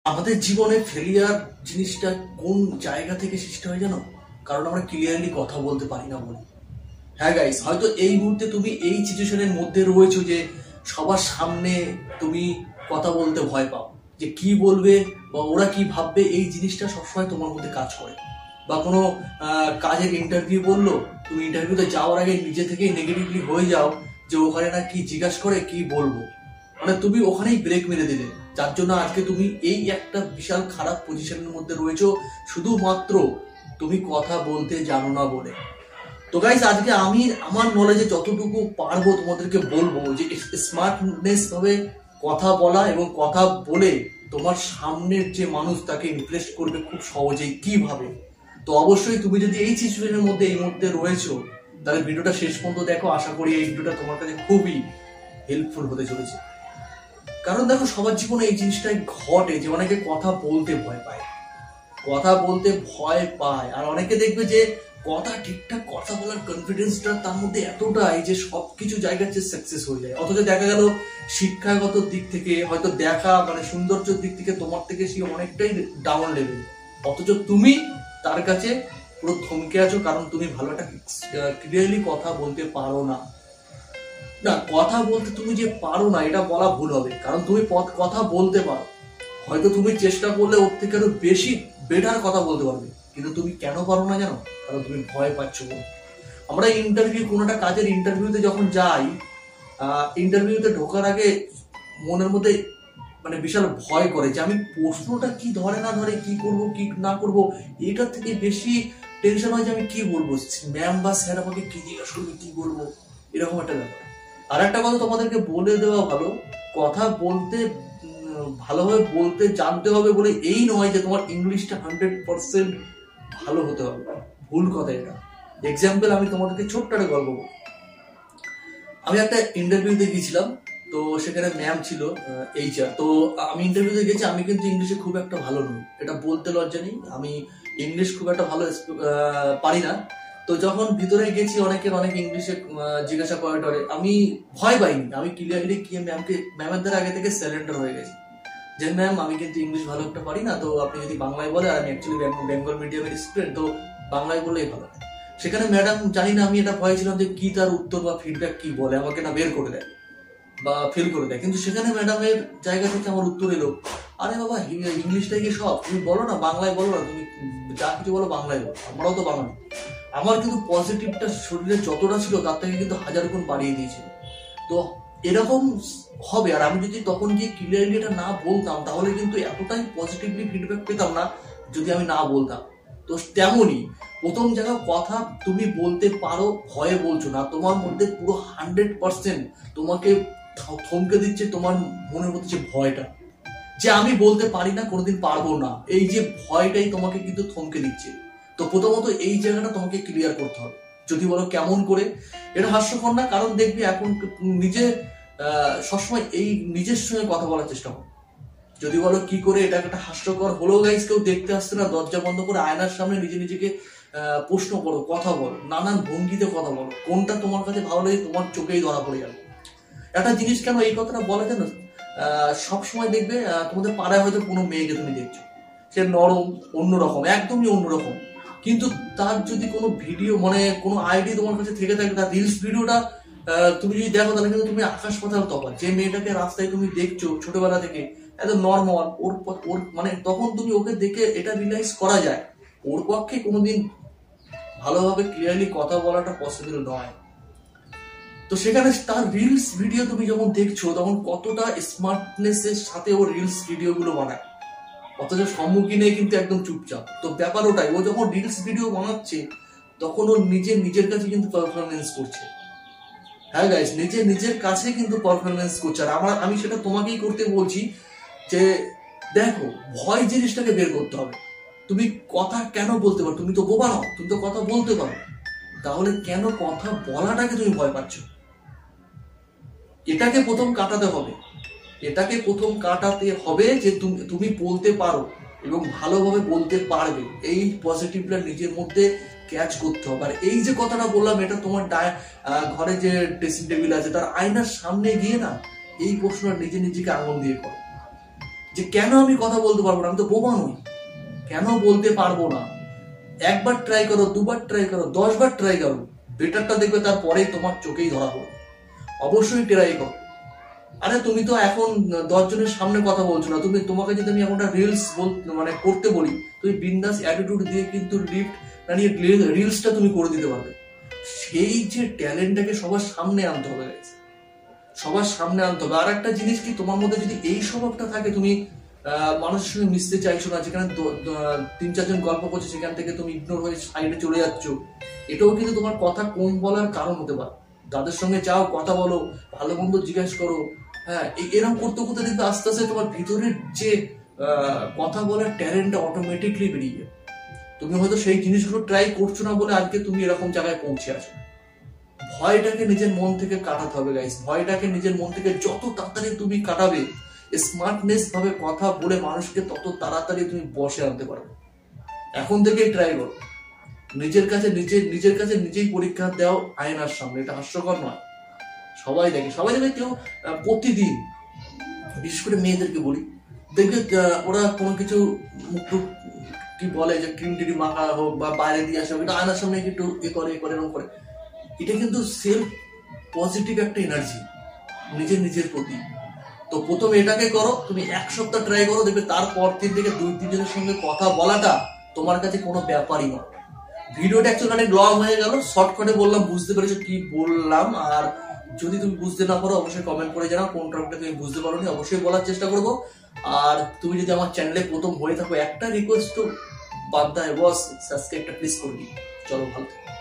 আমাদের জীবনে ফেলিয়ার জিনিসটা কোন জায়গা থেকে সৃষ্টি হয় জানো? কারণ আমরা ক্লিয়ারলি কথা বলতে পারি না বলে। হ্যাঁ গাইস, হয়তো এই মুহূর্তে তুমি এই সিচুয়েশনের মধ্যে রয়েছো যে সবার সামনে তুমি কথা বলতে ভয় পাও, যে কি বলবে বা ওরা কি ভাববে, এই জিনিসটা সবসময় তোমার মধ্যে কাজ করে। বা কোনো কাজের ইন্টারভিউ বললো, তুমি ইন্টারভিউতে যাওয়ার আগে নিজে থেকেই নেগেটিভলি হয়ে যাও যে ওখানে না কি জিজ্ঞাসা করে, কি বলবো, মানে তুমি ওখানেই ব্রেক মেরে দিলে, যার জন্য আজকে তুমি এই একটা বিশাল খারাপ পজিশনের মধ্যে রয়েছো, শুধুমাত্র তুমি কথা বলতে জানো না বলে। তো গাইস, আজকে আমি আমার নলেজে যতটুকু পারবো তোমাদেরকে বলবো যে স্মার্টনেস ভাবে কথা বলা এবং কথা বলে তোমার সামনের যে মানুষ তাকে ইমপ্রেস করবে খুব সহজেই কিভাবে। তো অবশ্যই তুমি যদি এই সিচুয়েশনের মধ্যে এই মুহূর্তে রয়েছো, তাহলে ভিডিওটা শেষ পর্যন্ত দেখো। আশা করি এই ভিডিওটা তোমার কাছে খুবই হেল্পফুল হতে চলেছে। কারণ দেখো, সবার জীবনে এই জিনিসটাই ঘটে যে অনেকে কথা বলতে ভয় পায়, কথা বলতে ভয় পায়। আর অনেকে দেখবে যে কথা ঠিকঠাক কথা বলার কনফিডেন্সটা তার মধ্যে এতটাই যে সবকিছু জায়গায় সাকসেস হয়ে যায়, অথচ দেখা গেল শিক্ষাগত দিক থেকে হয়তো দেখা মানে সৌন্দর্যের দিক থেকে তোমার থেকে সে অনেকটাই ডাউন লেভেল, অথচ তুমি তার কাছে পুরো থমকে আছো, কারণ তুমি ভালো একটা ক্লিয়ারলি কথা বলতে পারো না। না, কথা বলতে তুমি যে পারো না এটা বলা ভুল হবে, কারণ তুমি কথা বলতে পারো। হয়তো তুমি চেষ্টা করলে ওর থেকে আরো বেশি বেটার কথা বলতে পারবে, কিন্তু তুমি কেন পারো না জানো? কারণ তুমি ভয় পাচ্ছ। আমরা ইন্টারভিউ, কোনো একটা কাজের ইন্টারভিউতে যখন যাই, ইন্টারভিউতে ঢোকার আগে মনের মধ্যে মানে বিশাল ভয় করে যে আমি প্রশ্নটা কি ধরে না ধরে, কি করব কি না করব, এটার থেকে বেশি টেনশন হয় যে আমি কি বলবো, ম্যাম বা স্যার আমাকে কি জিজ্ঞাসা করবে, কি বলবো, এরকম একটা ব্যাপার। আর একটা কথা তোমাদেরকে বলে দেওয়া ভালো, কথা বলতে ভালোভাবে বলতে জানতে হবে বলে এই নয় যে তোমার ইংলিশটা 100% ভালো হতে হবে, ভুল কথা এটা। এক্সাম্পল, আমি তোমাদেরকে ছোট্ট একটা গল্প বলবো। আমি একটা ইন্টারভিউতে গিয়েছিলাম, তো সেখানে ম্যাম ছিল HR। তো আমি ইন্টারভিউতে গেছি, আমি কিন্তু ইংলিশে খুব একটা ভালো নই, এটা বলতে লজ্জা নেই, আমি ইংলিশ খুব একটা ভালো পারি না। তো যখন ভিতরে গেছি, অনেক ইংলিশে জিজ্ঞাসা করে, আমি ভয় পাইনি, আমি ক্লিয়ারলি গিয়ে ম্যামের দ্বারা আগে থেকে স্যালেন্ডার হয়ে গেছি যে ম্যাম আমি কিন্তু ইংলিশ ভালো একটা পারি না, তো আপনি যদি বাংলায় বলে, আর আমি অ্যাকচুয়ালি বেঙ্গল মিডিয়ামের স্টুডেন্ট, তো বাংলায় বললেই ভালো। সেখানে ম্যাডাম, জানি না আমি এটা ভয় ছিলাম যে কি তার উত্তর বা ফিডব্যাক কি বলে, আমাকে না বের করে দেয় বা ফেল করে দেয়, কিন্তু সেখানে ম্যাডামের জায়গা থেকে আমার উত্তর এলো, আরে বাবা ইংলিশটাই কি সব, তুমি বলো না, বাংলায় বলো না, তুমি যা কিছু বলো বাংলায় বলো, আমরাও তো বাঙালি। আমার কিন্তু পজিটিভটা শরীরে যতটা ছিল তার থেকে কিন্তু 1000 গুণ বাড়িয়ে দিয়েছিল। তো এরকম হবে। আর আমি যদি তখন গিয়ে ক্লিয়ারলি এটা না বলতাম, তাহলে কিন্তু এতটাই পজিটিভলি ফিডব্যাক পেতাম না যদি আমি না বলতাম। তো তেমনই প্রথম জায়গা কথা তুমি বলতে পারো, ভয়ে বলছো না, তোমার মধ্যে পুরো 100% তোমাকে থমকে দিচ্ছে তোমার মনের মধ্যে যে ভয়টা, যে আমি বলতে পারি না, কোনোদিন পারবো না, এই যে ভয়টাই তোমাকে কিন্তু থমকে দিচ্ছে। তো প্রথমত এই জায়গাটা তোমাকে ক্লিয়ার করতে হবে। যদি বলো কেমন করে, এটা হাস্যকর না, কারণ দেখবি এখন নিজে সবসময় এই নিজের সঙ্গে কথা বলার চেষ্টা করো। যদি বলো কি করে, এটা একটা হাস্যকর হলেও গাইস কেউ দেখতে আসছে না, দরজা বন্ধ করে আয়নার সামনে নিজেকে প্রশ্ন করো, কথা বলো, নানান ভঙ্গিতে কথা বলো, কোনটা তোমার কাছে ভালো লাগে তোমার চোখেই ধরা পড়ে যাবে। একটা জিনিস কেন এই কথাটা বলা জানো, সবসময় দেখবে তোমাদের পাড়ায় হয়তো কোনো মেয়েকে তুমি দেখছো, সে নরম, অন্যরকম, একদমই অন্যরকম, কিন্তু তার যদি কোনো ভিডিও মানে কোনো আইডি তোমার কাছে থেকে থাকে, তার রিলস ভিডিওটা তুমি যদি দেখো, তাহলে কিন্তু তুমি আকাশ পাতাল তফাৎ। যে মেয়েটাকে রাস্তায় তুমি দেখছো ছোটবেলা থেকে একদম নর্মাল, ওর মানে তখন তুমি ওকে দেখে এটা রিয়েলাইজ করা যায় ওর পক্ষে কোনোদিন ভালোভাবে ক্লিয়ারলি কথা বলাটা পসিবল নয়। তো সেখানে তার রিলস ভিডিও তুমি যখন দেখছো, তখন কতটা স্মার্টনেসের সাথে ও রিলস ভিডিও গুলো বানায়, অথচ সম্মুখীনে কিন্তু একদম চুপচাপ। তো ব্যাপার ওটাই, ও যখন রিলস ভিডিও বানাচ্ছে তখন ও নিজের কাছে কিন্তু পারফরমেন্স করছে। হ্যাঁ গাইস, নিজের কাছে কিন্তু পারফরমেন্স করছে। আর আমি সেটা তোমাকেই করতে বলছি যে দেখো, ভয় জিনিসটাকে বের করতে হবে। তুমি কথা কেন বলতে পারো, তুমি তো বোবা নও, তুমি তো কথা বলতে পারো, তাহলে কেন কথা বলাটাকে তুমি ভয় পাচ্ছ? এটাকে প্রথম কাটাতে হবে, এটাকে প্রথম কাটাতে হবে যে তুমি বলতে পারো এবং ভালোভাবে বলতে পারবে, এই পজিটিভটা নিজের মধ্যে ক্যাচ করতে হবে। আর এই যে কথাটা বললাম, এটা তোমার ঘরে যে ড্রেসিং টেবিল আছে তার আয়নার সামনে গিয়ে না এই প্রশ্নটা নিজেকে আঙুল দিয়ে করো যে কেন আমি কথা বলতে পারবো না, আমি তো বোবা নই, কেন বলতে পারবো না। একবার ট্রাই করো, দুবার ট্রাই করো, 10 বার ট্রাই করো, বেটারটা দেখবে তারপরেই তোমার চোখেই ধরা পড়বে। অবশ্যই ট্রাই করো। আরে তুমি তো এখন 10 জনের সামনে কথা বলছো না, তোমাকে যদি আমি এখন রিলস মানে করতে বলি, তুমি বিন্দাস অ্যাটিটিউড দিয়ে কিন্তু লিফট দাঁড়িয়ে রিলসটা তুমি করে দিতে পারবে। সেই যে ট্যালেন্টটাকে সবার সামনে আনতে হবে, সবার সামনে আনতে হবে। আর একটা জিনিস কি, তোমার মধ্যে যদি এই স্বভাবটা থাকে, তুমি মানুষের সঙ্গে মিশতে চাইছো না, যেখানে 3-4 জন গল্প করছে সেখান থেকে তুমি ইগনোর হয়ে সাইডে চলে যাচ্ছ, এটাও কিন্তু তোমার কথা কম বলার কারণ হতে পারে। তাদের সঙ্গে যাও, কথা বলো, ভালো মন্দ জিজ্ঞেস করো। হ্যাঁ, এরকম করতে করতে দেখবে আস্তে আস্তে তোমার ভিতরের যে কথা বলার ট্যালেন্টটা অটোমেটিকলি বেরিয়ে যাবে। তুমি হয়তো সেই জিনিসগুলো ট্রাই করছো না বলে আজকে তুমি এরকম জায়গায় পৌঁছে আছো। ভয়টাকে নিজের মন থেকে কাটাতে হবে গাইস। ভয়টাকে নিজের মন থেকে যত তাড়াতাড়ি তুমি কাটাবে, স্মার্টনেস ভাবে কথা বলে মানুষকে তত তাড়াতাড়ি তুমি বসে আনতে পারবে। এখন থেকেই ট্রাই করো। নিজের কাছে নিজেই পরীক্ষা দাও আয়নার সামনে। এটা হাস্যকর নয়, সবাই দেখে কেউ প্রতিদিন, বিশেষ করে মেয়েদেরকে বলি, দেখবে ওরা কোনো কিছু মুখ কি বলে যে ক্রিম টিম মাখা হোক বা বাইরে দিয়ে আসা হোক, এটা আয়নার সামনে একটু এ করে এরকম করে। এটা কিন্তু সেলফ পজিটিভ একটা এনার্জি নিজের প্রতি। তো প্রথমে এটাকে করো, তুমি 1 সপ্তাহ ট্রাই করো, দেখবে তারপর থেকে 2-3 জনের সঙ্গে কথা বলাটা তোমার কাছে কোনো ব্যাপারই নয়। ভিডিওটা অ্যাকচুয়ালি অনেক লং হয়ে গেল, শর্টকাটে বললাম, বুঝতে পেরেছো কি বললাম। আর যদি তুমি বুঝতে না পারো অবশ্যই কমেন্ট করে জানাও কোন টপিকটা তুমি বুঝতে পারোনি, অবশ্যই বলার চেষ্টা করবো। আর তুমি যদি আমার চ্যানেলে প্রথম হয়ে থাকো, একটা রিকোয়েস্ট তো বাদ দেয় বস, সাবস্ক্রাইবটা প্লিজ করবি। চলো, ভালো থাকো।